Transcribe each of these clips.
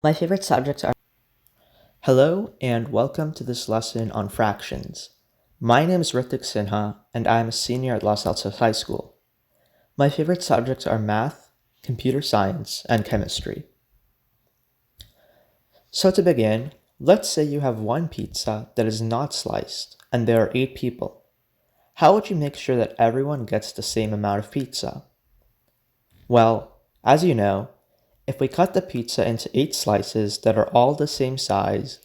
My favorite subjects are. Hello and welcome to this lesson on fractions. My name is Ritik and I am a senior at Los Altos High School. My favorite subjects are math, computer science, and chemistry. So to begin, let's say you have one pizza that is not sliced and there are 8 people. How would you make sure that everyone gets the same amount of pizza? Well, as you know, if we cut the pizza into 8 slices that are all the same size,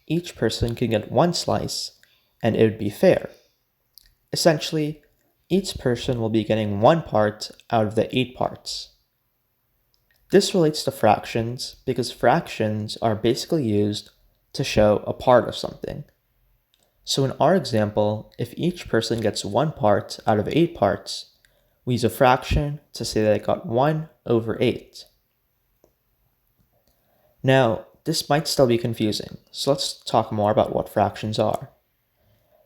each person can get 1 slice, and it would be fair. Essentially, each person will be getting 1 part out of the 8 parts. This relates to fractions because fractions are basically used to show a part of something. So in our example, if each person gets 1 part out of 8 parts, we use a fraction to say that it got 1 over 8. Now, this might still be confusing, so let's talk more about what fractions are.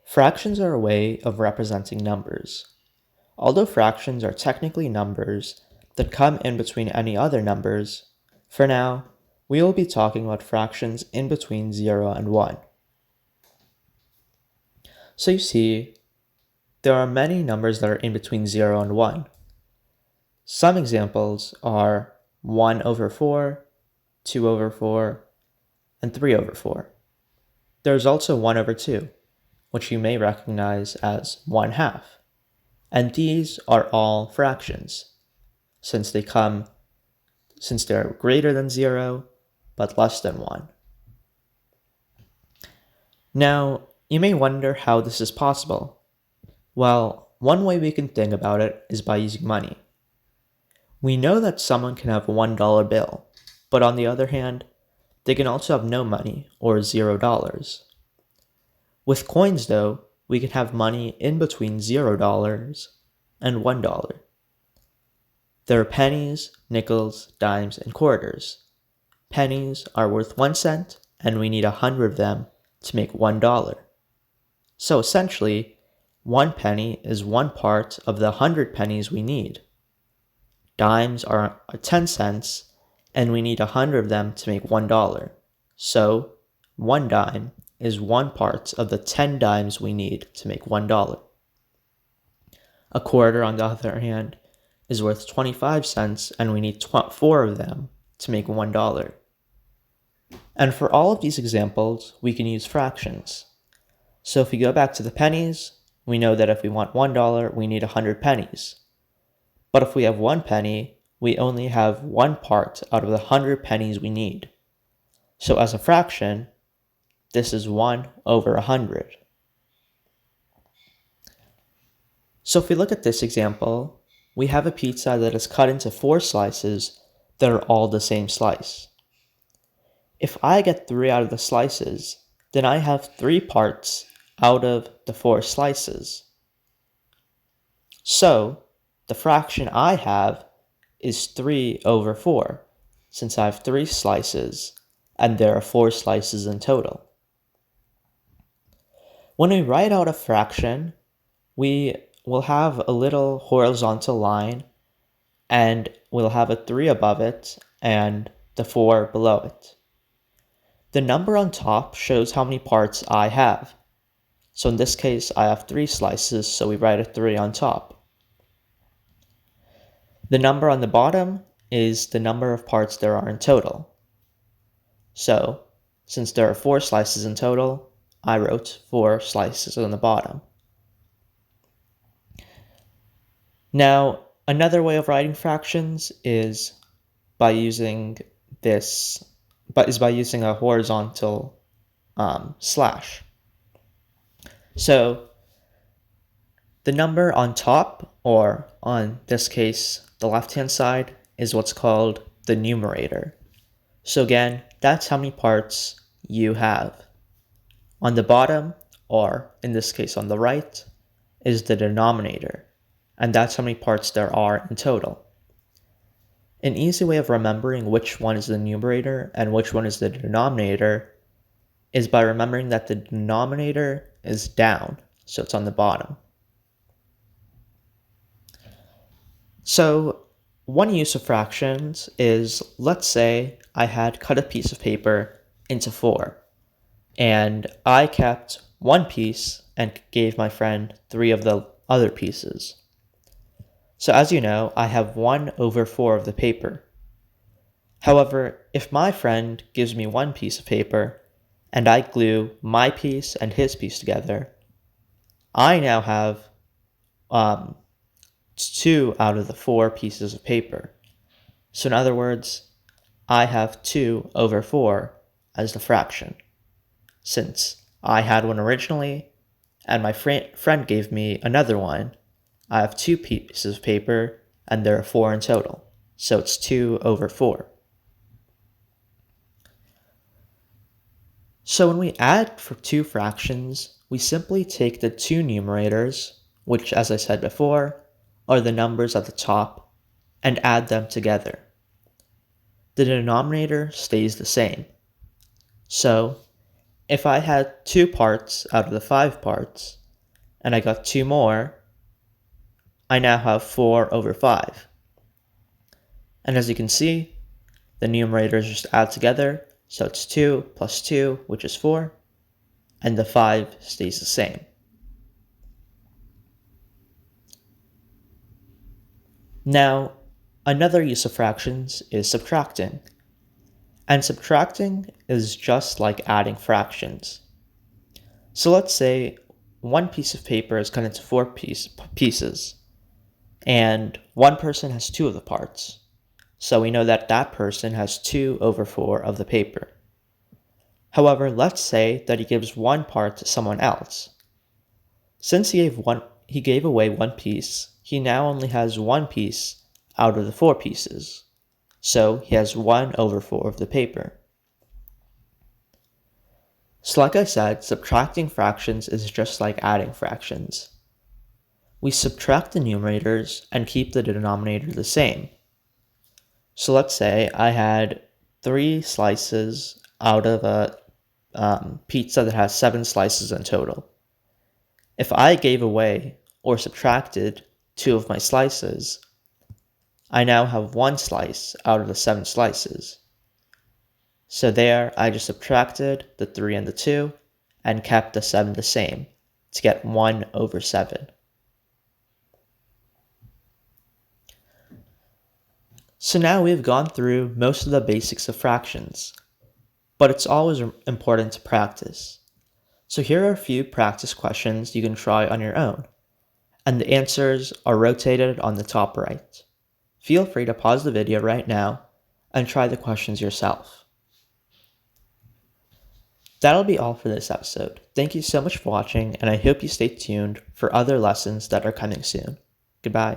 Fractions are a way of representing numbers. Although fractions are technically numbers that come in between any other numbers, for now, we will be talking about fractions in between 0 and 1. So you see, there are many numbers that are in between 0 and 1. Some examples are 1 over 4, 2 over 4, and 3 over 4. There's also 1 over 2, which you may recognize as 1/2. And these are all fractions, since they're greater than 0, but less than 1. Now, you may wonder how this is possible. Well, one way we can think about it is by using money. We know that someone can have a $1 bill, but on the other hand, they can also have no money, or $0. With coins though, we can have money in between $0 and $1. There are pennies, nickels, dimes, and quarters. Pennies are worth 1 cent, and we need 100 of them to make $1. So essentially, 1 penny is 1 part of the 100 pennies we need. Dimes are 10 cents, and we need 100 of them to make $1. So 1 dime is 1 part of the 10 dimes we need to make $1. A quarter, on the other hand, is worth 25 cents, and we need 4 of them to make $1. And for all of these examples, we can use fractions. So if we go back to the pennies, we know that if we want $1, we need 100 pennies. But if we have 1 penny, we only have 1 part out of the 100 pennies we need. So as a fraction, this is 1 over 100. So if we look at this example, we have a pizza that is cut into 4 slices that are all the same slice. If I get 3 out of the slices, then I have 3 parts out of the 4 slices. So the fraction I have is 3 over 4, since I have 3 slices, and there are 4 slices in total. When we write out a fraction, we will have a little horizontal line, and we'll have a 3 above it and the 4 below it. The number on top shows how many parts I have. So in this case, I have 3 slices, so we write a 3 on top. The number on the bottom is the number of parts there are in total. So, since there are 4 slices in total, I wrote 4 slices on the bottom. Now, another way of writing fractions is by using a horizontal slash. So the number on top, or on this case, the left-hand side, is what's called the numerator. So again, that's how many parts you have. On the bottom, or in this case on the right, is the denominator, and that's how many parts there are in total. An easy way of remembering which one is the numerator and which one is the denominator is by remembering that the denominator is down, so it's on the bottom. So One use of fractions is, let's say I had cut a piece of paper into four, and I kept one piece and gave my friend three of the other pieces. So as you know, I have 1 over 4 of the paper. However, if my friend gives me one piece of paper, and I glue my piece and his piece together, I now have 2 out of the 4 pieces of paper. So in other words, I have 2 over 4 as the fraction, since I had one originally, and my friend gave me another one. I have 2 pieces of paper, and there are 4 in total, so it's 2 over 4. So when we add for two fractions, we simply take the two numerators, which, as I said before, are the numbers at the top, and add them together. The denominator stays the same. So if I had 2 parts out of the 5 parts, and I got 2 more, I now have 4 over 5. And as you can see, the numerators just add together, so it's 2 plus 2, which is 4, and the 5 stays the same. Now, another use of fractions is subtracting. And subtracting is just like adding fractions. So let's say one piece of paper is cut into 4 pieces, and one person has 2 of the parts. So we know that that person has 2 over 4 of the paper. However, let's say that he gives one part to someone else. Since he gave away one piece, he now only has one piece out of the 4 pieces. So he has 1 over 4 of the paper. So like I said, subtracting fractions is just like adding fractions. We subtract the numerators and keep the denominator the same. So let's say I had 3 slices out of a pizza that has 7 slices in total. If I gave away or subtracted 2 of my slices, I now have 1 slice out of the 7 slices. So there, I just subtracted the 3 and the 2 and kept the 7 the same to get 1 over 7. So now we've gone through most of the basics of fractions, but it's always important to practice. So here are a few practice questions you can try on your own, and the answers are rotated on the top right. Feel free to pause the video right now and try the questions yourself. That'll be all for this episode. Thank you so much for watching, and I hope you stay tuned for other lessons that are coming soon. Goodbye.